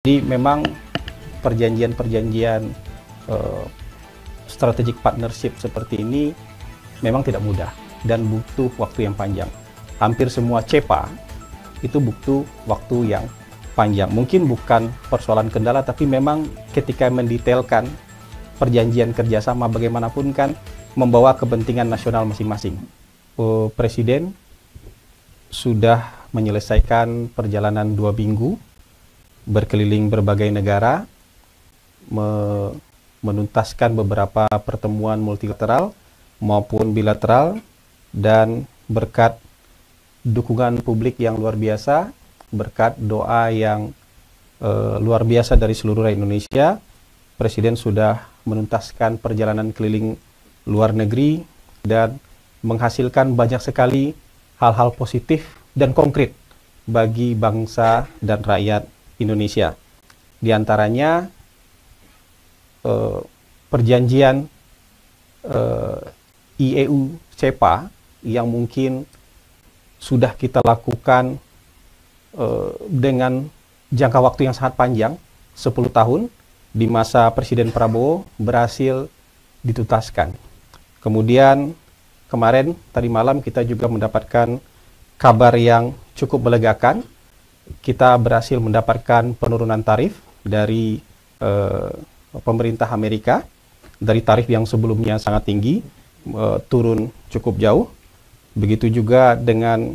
Jadi memang perjanjian-perjanjian strategic partnership seperti ini memang tidak mudah dan butuh waktu yang panjang. Hampir semua CEPA itu butuh waktu yang panjang. Mungkin bukan persoalan kendala, tapi memang ketika mendetailkan perjanjian kerjasama bagaimanapun kan membawa kepentingan nasional masing-masing. Presiden sudah menyelesaikan perjalanan 2 minggu berkeliling berbagai negara, menuntaskan beberapa pertemuan multilateral maupun bilateral, dan berkat dukungan publik yang luar biasa, berkat doa yang luar biasa dari seluruh Indonesia, Presiden sudah menuntaskan perjalanan keliling luar negeri dan menghasilkan banyak sekali hal-hal positif dan konkret bagi bangsa dan rakyat Indonesia. Di antaranya perjanjian IEU CEPA yang mungkin sudah kita lakukan dengan jangka waktu yang sangat panjang, 10 tahun, di masa Presiden Prabowo berhasil dituntaskan. Kemudian kemarin, tadi malam kita juga mendapatkan kabar yang cukup melegakan. Kita berhasil mendapatkan penurunan tarif dari pemerintah Amerika, dari tarif yang sebelumnya sangat tinggi, turun cukup jauh. Begitu juga dengan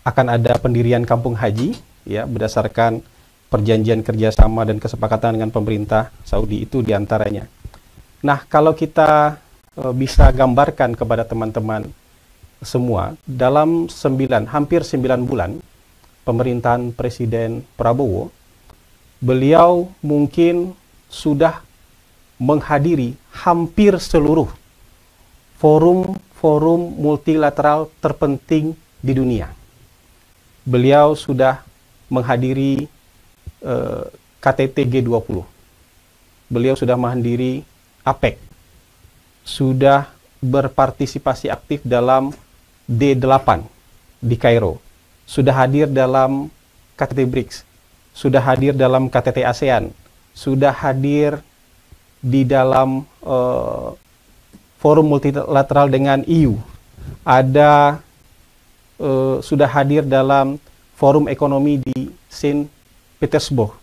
akan ada pendirian kampung haji, ya, berdasarkan perjanjian kerjasama dan kesepakatan dengan pemerintah Saudi itu diantaranya. Nah, kalau kita bisa gambarkan kepada teman-teman semua, dalam hampir 9 bulan pemerintahan Presiden Prabowo, beliau mungkin sudah menghadiri hampir seluruh forum multilateral terpenting di dunia. Beliau sudah menghadiri KTT G20. Beliau sudah menghadiri APEC. Sudah berpartisipasi aktif dalam D8 di Kairo, sudah hadir dalam KTT BRICS, sudah hadir dalam KTT ASEAN, sudah hadir di dalam forum multilateral dengan EU, sudah hadir dalam forum ekonomi di Saint Petersburg.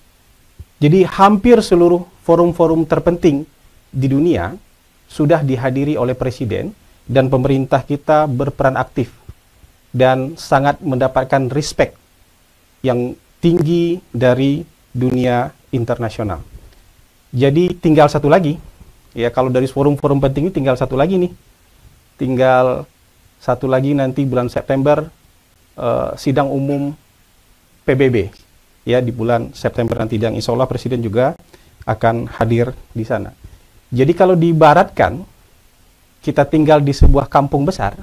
Jadi hampir seluruh forum-forum terpenting di dunia sudah dihadiri oleh Presiden, dan pemerintah kita berperan aktif dan sangat mendapatkan respect yang tinggi dari dunia internasional. Jadi tinggal satu lagi, ya, kalau dari forum-forum penting ini tinggal satu lagi nih. Tinggal satu lagi nanti bulan September, sidang umum PBB, ya, di bulan September nanti, dan insya Allah Presiden juga akan hadir di sana. Jadi kalau diibaratkan, kita tinggal di sebuah kampung besar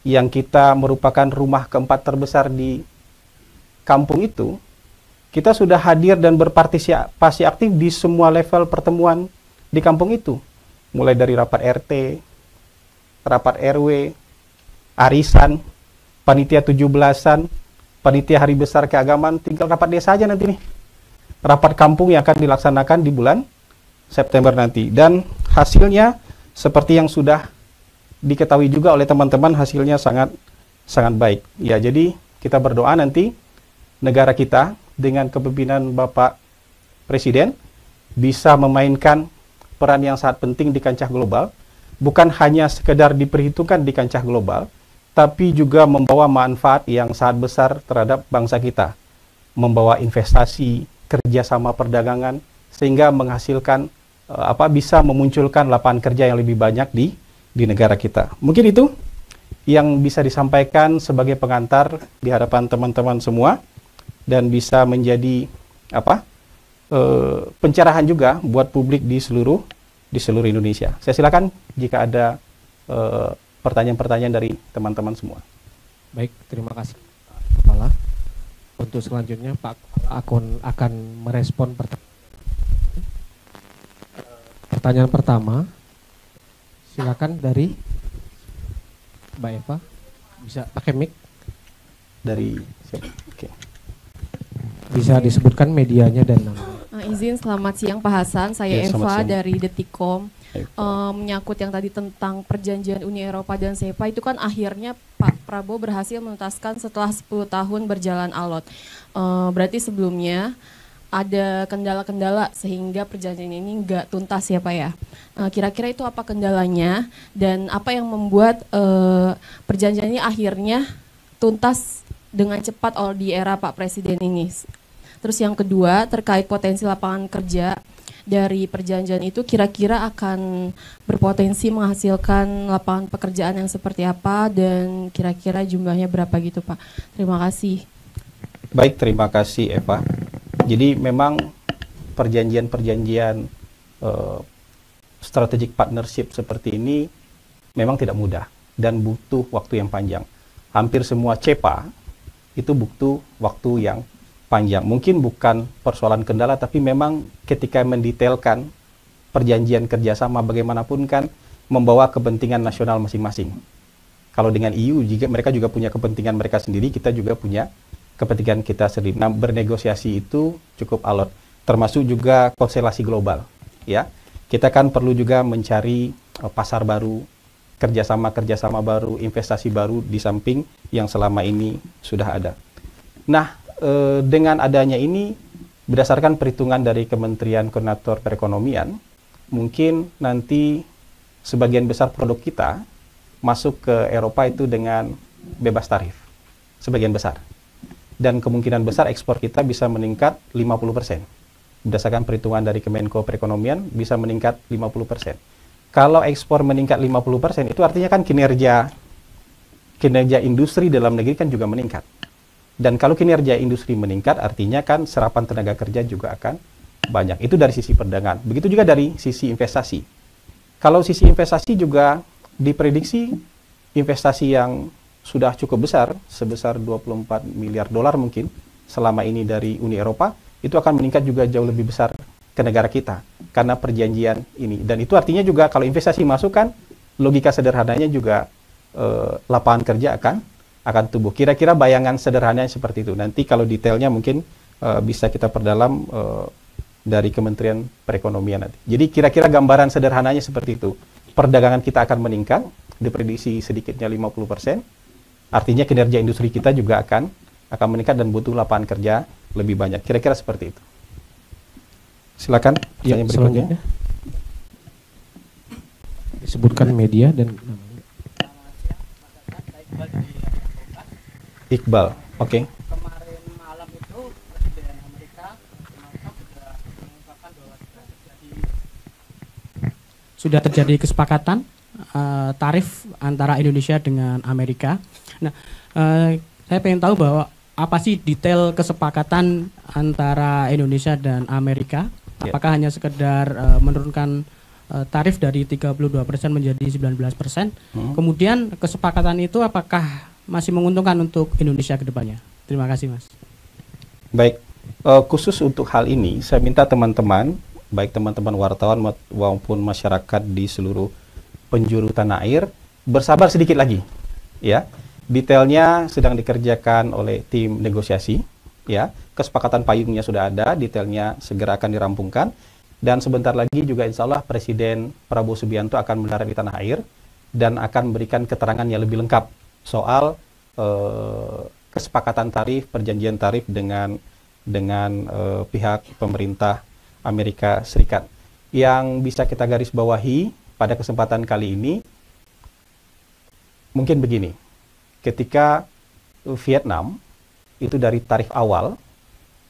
yang kita merupakan rumah keempat terbesar di kampung itu, kita sudah hadir dan berpartisipasi aktif di semua level pertemuan di kampung itu, mulai dari rapat RT, rapat RW, arisan, panitia 17-an, panitia hari besar keagamaan, tinggal rapat desa aja nanti nih. Rapat kampung yang akan dilaksanakan di bulan September nanti, dan hasilnya seperti yang sudah diketahui juga oleh teman-teman, hasilnya sangat baik. Ya, jadi kita berdoa nanti negara kita dengan kepemimpinan Bapak Presiden bisa memainkan peran yang sangat penting di kancah global, bukan hanya sekedar diperhitungkan di kancah global, tapi juga membawa manfaat yang sangat besar terhadap bangsa kita, membawa investasi, kerjasama perdagangan, sehingga menghasilkan bisa memunculkan lapangan kerja yang lebih banyak di negara kita. Mungkin itu yang bisa disampaikan sebagai pengantar di hadapan teman-teman semua, dan bisa menjadi pencerahan juga buat publik di seluruh Indonesia. Saya silakan jika ada pertanyaan-pertanyaan dari teman-teman semua. Baik, terima kasih Pak Kepala. Untuk selanjutnya Pak akan merespon pertanyaan pertama. Silakan dari Mbak Eva, bisa pakai mic dari siapa? Oke. Bisa disebutkan medianya dan namanya. Izin, selamat siang Pak Hasan, saya Ya, selamat Eva siang. dari Detikcom. Baik. Menyangkut yang tadi tentang perjanjian Uni Eropa dan SEPA, itu kan akhirnya Pak Prabowo berhasil menuntaskan setelah 10 tahun berjalan alot. Berarti sebelumnya ada kendala-kendala sehingga perjanjian ini nggak tuntas ya Pak ya. Kira-kira itu apa kendalanya dan apa yang membuat perjanjian ini akhirnya tuntas dengan cepat di era Pak Presiden ini? Terus yang kedua, terkait potensi lapangan kerja dari perjanjian itu kira-kira akan berpotensi menghasilkan lapangan pekerjaan yang seperti apa dan kira-kira jumlahnya berapa gitu Pak. Terima kasih. Baik, terima kasih Eva. Jadi memang perjanjian-perjanjian strategic partnership seperti ini memang tidak mudah dan butuh waktu yang panjang. Hampir semua CEPA itu butuh waktu yang panjang. Mungkin bukan persoalan kendala, tapi memang ketika mendetailkan perjanjian kerjasama bagaimanapun kan membawa kepentingan nasional masing-masing. Kalau dengan EU juga mereka juga punya kepentingan mereka sendiri, kita juga punya kepentingan kita sendiri. Nah, bernegosiasi itu cukup alot, termasuk juga konstelasi global. Ya, kita kan perlu juga mencari pasar baru, kerjasama baru, investasi baru di samping yang selama ini sudah ada. Nah, dengan adanya ini, berdasarkan perhitungan dari Kementerian Koordinator Perekonomian, mungkin nanti sebagian besar produk kita masuk ke Eropa itu dengan bebas tarif, sebagian besar. Dan kemungkinan besar ekspor kita bisa meningkat 50%. Berdasarkan perhitungan dari Kemenko Perekonomian, bisa meningkat 50%. Kalau ekspor meningkat 50%, itu artinya kan kinerja industri dalam negeri kan juga meningkat. Dan kalau kinerja industri meningkat, artinya kan serapan tenaga kerja juga akan banyak. Itu dari sisi perdagangan. Begitu juga dari sisi investasi. Kalau sisi investasi juga diprediksi investasi yang sudah cukup besar, sebesar 24 miliar dolar mungkin selama ini dari Uni Eropa, itu akan meningkat juga jauh lebih besar ke negara kita karena perjanjian ini. Dan itu artinya juga kalau investasi masuk kan, logika sederhananya juga lapangan kerja akan tumbuh. Kira-kira bayangan sederhananya seperti itu. Nanti kalau detailnya mungkin bisa kita perdalam dari Kementerian Perekonomian nanti. Jadi kira-kira gambaran sederhananya seperti itu. Perdagangan kita akan meningkat, diprediksi sedikitnya 50%. Artinya kinerja industri kita juga akan meningkat dan butuh lapangan kerja lebih banyak. Kira-kira seperti itu. Silakan Ya, pertanyaan berikutnya. Disebutkan media dan namanya. Iqbal, oke. Kemarin malam itu Presiden Amerika Donald Trump sudah mengungkapkan bahwa sudah terjadi kesepakatan tarif antara Indonesia dengan Amerika. Nah, saya pengen tahu bahwa apa sih detail kesepakatan antara Indonesia dan Amerika? Ya. Apakah hanya sekedar menurunkan tarif dari 32% menjadi 19%? Kemudian kesepakatan itu apakah masih menguntungkan untuk Indonesia ke depannya? Terima kasih, Mas. Baik, khusus untuk hal ini, saya minta teman-teman, baik teman-teman wartawan maupun masyarakat di seluruh penjuru tanah air, bersabar sedikit lagi. Ya, detailnya sedang dikerjakan oleh tim negosiasi. Ya, kesepakatan payungnya sudah ada, detailnya segera akan dirampungkan. Dan sebentar lagi juga insya Allah Presiden Prabowo Subianto akan mendarat di tanah air dan akan memberikan keterangan yang lebih lengkap soal kesepakatan tarif, perjanjian tarif dengan pihak pemerintah Amerika Serikat. Yang bisa kita garis bawahi pada kesempatan kali ini, mungkin begini, ketika Vietnam itu dari tarif awal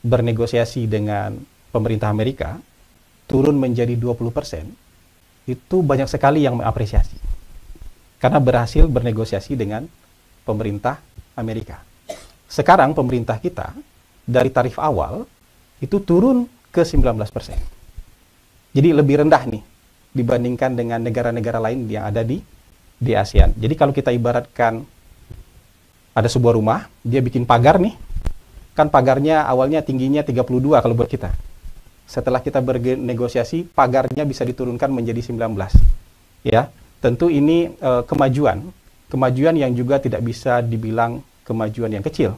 bernegosiasi dengan pemerintah Amerika, turun menjadi 20%, itu banyak sekali yang mengapresiasi. Karena berhasil bernegosiasi dengan pemerintah Amerika. Sekarang pemerintah kita dari tarif awal itu turun ke 19%. Jadi lebih rendah nih dibandingkan dengan negara-negara lain yang ada di ASEAN. Jadi kalau kita ibaratkan ada sebuah rumah, dia bikin pagar nih, kan pagarnya awalnya tingginya 32 kalau buat kita. Setelah kita bernegosiasi, pagarnya bisa diturunkan menjadi 19. Ya, tentu ini kemajuan yang juga tidak bisa dibilang kemajuan yang kecil.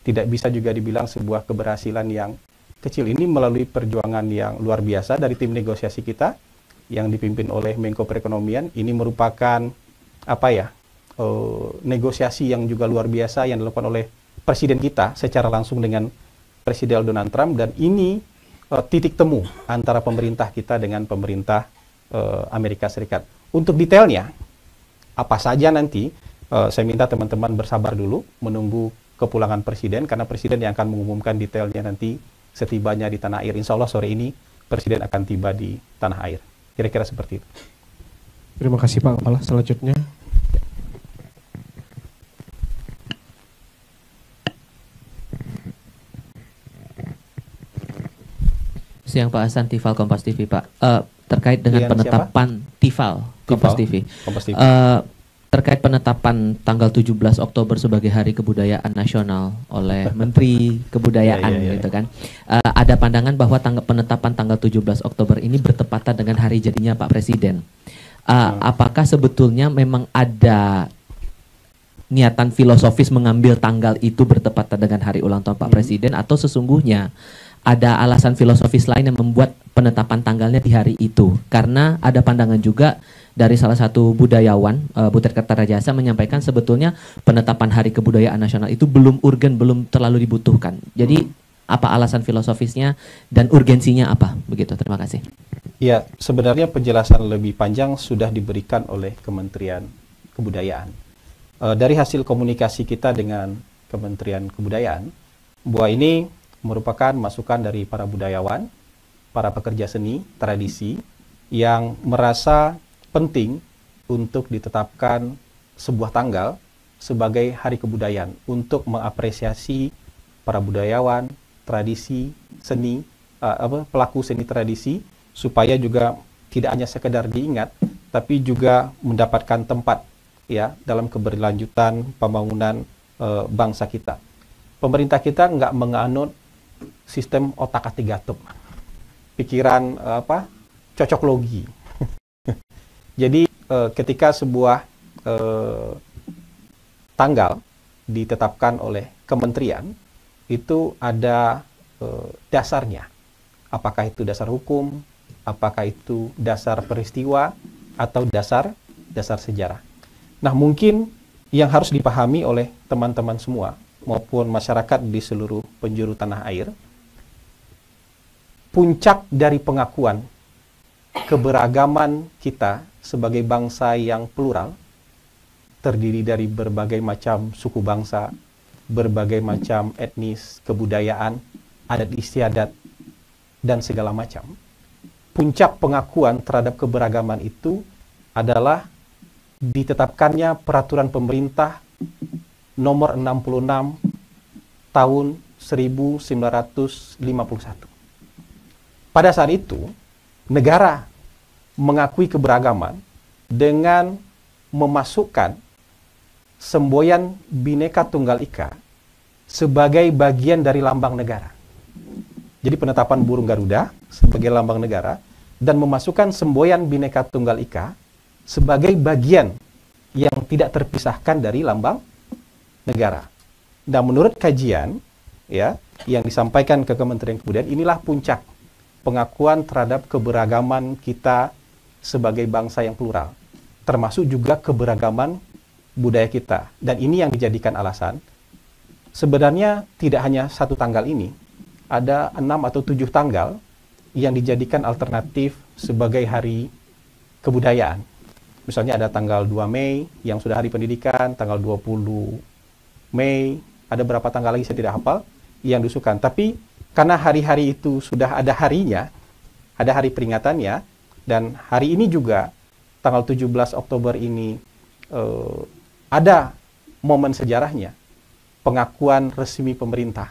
tidak bisa juga dibilang sebuah keberhasilan yang kecil. Ini melalui perjuangan yang luar biasa dari tim negosiasi kita yang dipimpin oleh Menko Perekonomian. Ini merupakan negosiasi yang juga luar biasa yang dilakukan oleh Presiden kita secara langsung dengan Presiden Donald Trump, dan ini titik temu antara pemerintah kita dengan pemerintah Amerika Serikat. Untuk detailnya, apa saja nanti, saya minta teman-teman bersabar dulu menunggu kepulangan Presiden, karena Presiden yang akan mengumumkan detailnya nanti setibanya di tanah air. Insya Allah sore ini Presiden akan tiba di tanah air. Kira-kira seperti itu. Terima kasih Pak Kepala. Selanjutnya. Siang Pak Hasan, Tifal Kompas TV Pak. Terkait dengan Dengan penetapan Tifal Kompas TV. Kompas TV. Terkait penetapan tanggal 17 Oktober sebagai Hari Kebudayaan Nasional oleh Menteri Kebudayaan gitu kan. Ada pandangan bahwa penetapan tanggal 17 Oktober ini bertepatan dengan hari jadinya Pak Presiden. Apakah sebetulnya memang ada niatan filosofis mengambil tanggal itu bertepatan dengan hari ulang tahun Pak Presiden, atau sesungguhnya ada alasan filosofis lain yang membuat penetapan tanggalnya di hari itu? Karena ada pandangan juga dari salah satu budayawan, Butet Kertarajasa, menyampaikan sebetulnya penetapan Hari Kebudayaan Nasional itu belum urgen, belum terlalu dibutuhkan. Jadi apa alasan filosofisnya dan urgensinya apa? Begitu, terima kasih. Ya, sebenarnya penjelasan lebih panjang sudah diberikan oleh Kementerian Kebudayaan. Dari hasil komunikasi kita dengan Kementerian Kebudayaan, bahwa ini merupakan masukan dari para budayawan, para pekerja seni, tradisi, yang merasa penting untuk ditetapkan sebuah tanggal sebagai Hari Kebudayaan untuk mengapresiasi para budayawan, tradisi, seni, pelaku seni tradisi, supaya juga tidak hanya sekedar diingat, tapi juga mendapatkan tempat ya dalam keberlanjutan pembangunan bangsa kita. Pemerintah kita nggak menganut sistem otak-atik gatuk, pikiran cocok logi. Jadi ketika sebuah tanggal ditetapkan oleh kementerian, itu ada dasarnya. Apakah itu dasar hukum, apakah itu dasar peristiwa, atau dasar sejarah. Nah, mungkin yang harus dipahami oleh teman-teman semua maupun masyarakat di seluruh penjuru tanah air, puncak dari pengakuan keberagaman kita sebagai bangsa yang plural, terdiri dari berbagai macam suku bangsa, berbagai macam etnis, kebudayaan, adat istiadat, dan segala macam. Puncak pengakuan terhadap keberagaman itu adalah ditetapkannya peraturan pemerintah nomor 66 tahun 1951. Pada saat itu, negara mengakui keberagaman dengan memasukkan semboyan Bhinneka Tunggal Ika sebagai bagian dari lambang negara. Jadi penetapan burung Garuda sebagai lambang negara dan memasukkan semboyan Bhinneka Tunggal Ika sebagai bagian yang tidak terpisahkan dari lambang negara. Dan menurut kajian ya yang disampaikan ke Kementerian Kebudayaan, inilah puncak pengakuan terhadap keberagaman kita sebagai bangsa yang plural, termasuk juga keberagaman budaya kita. Dan ini yang dijadikan alasan. Sebenarnya tidak hanya satu tanggal ini, ada 6 atau 7 tanggal yang dijadikan alternatif sebagai hari kebudayaan. Misalnya ada tanggal 2 Mei yang sudah hari pendidikan, tanggal 20 Mei, ada berapa tanggal lagi saya tidak hafal yang diusulkan. Tapi karena hari-hari itu sudah ada harinya, ada hari peringatannya, dan hari ini juga tanggal 17 Oktober ini ada momen sejarahnya, pengakuan resmi pemerintah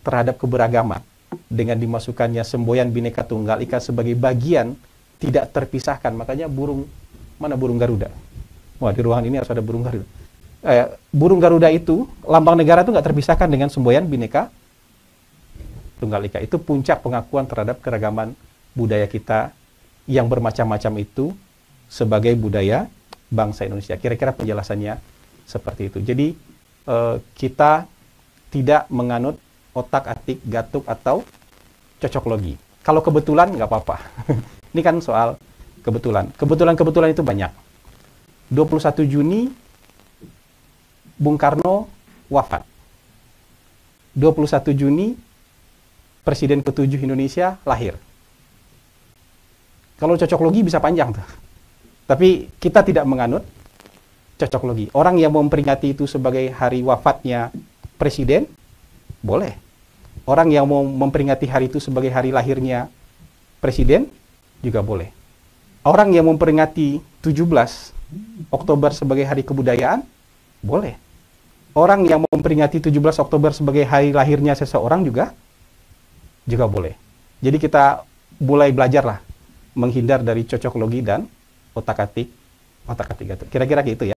terhadap keberagaman dengan dimasukkannya semboyan Bhinneka Tunggal Ika sebagai bagian tidak terpisahkan. Makanya mana burung Garuda? Wah, di ruangan ini harus ada burung Garuda. Burung Garuda itu, lambang negara itu nggak terpisahkan dengan semboyan Bhinneka Tunggal Ika. Itu puncak pengakuan terhadap keragaman budaya kita yang bermacam-macam itu sebagai budaya bangsa Indonesia. Kira-kira penjelasannya seperti itu. Jadi kita tidak menganut otak-atik, gatuk, atau cocok logi. Kalau kebetulan nggak apa-apa. Ini kan soal kebetulan. Kebetulan itu banyak. 21 Juni, Bung Karno wafat. 21 Juni, Presiden ke-7 Indonesia lahir. Kalau cocok logi bisa panjang tuh. Tapi kita tidak menganut cocok logi. Orang yang memperingati itu sebagai hari wafatnya Presiden, boleh. Orang yang mau memperingati hari itu sebagai hari lahirnya Presiden, juga boleh. Orang yang memperingati 17 Oktober sebagai hari kebudayaan, boleh. Orang yang memperingati 17 Oktober sebagai hari lahirnya seseorang juga boleh. Jadi kita mulai belajarlah menghindar dari cocok logi dan otak-atik. Kira-kira gitu ya.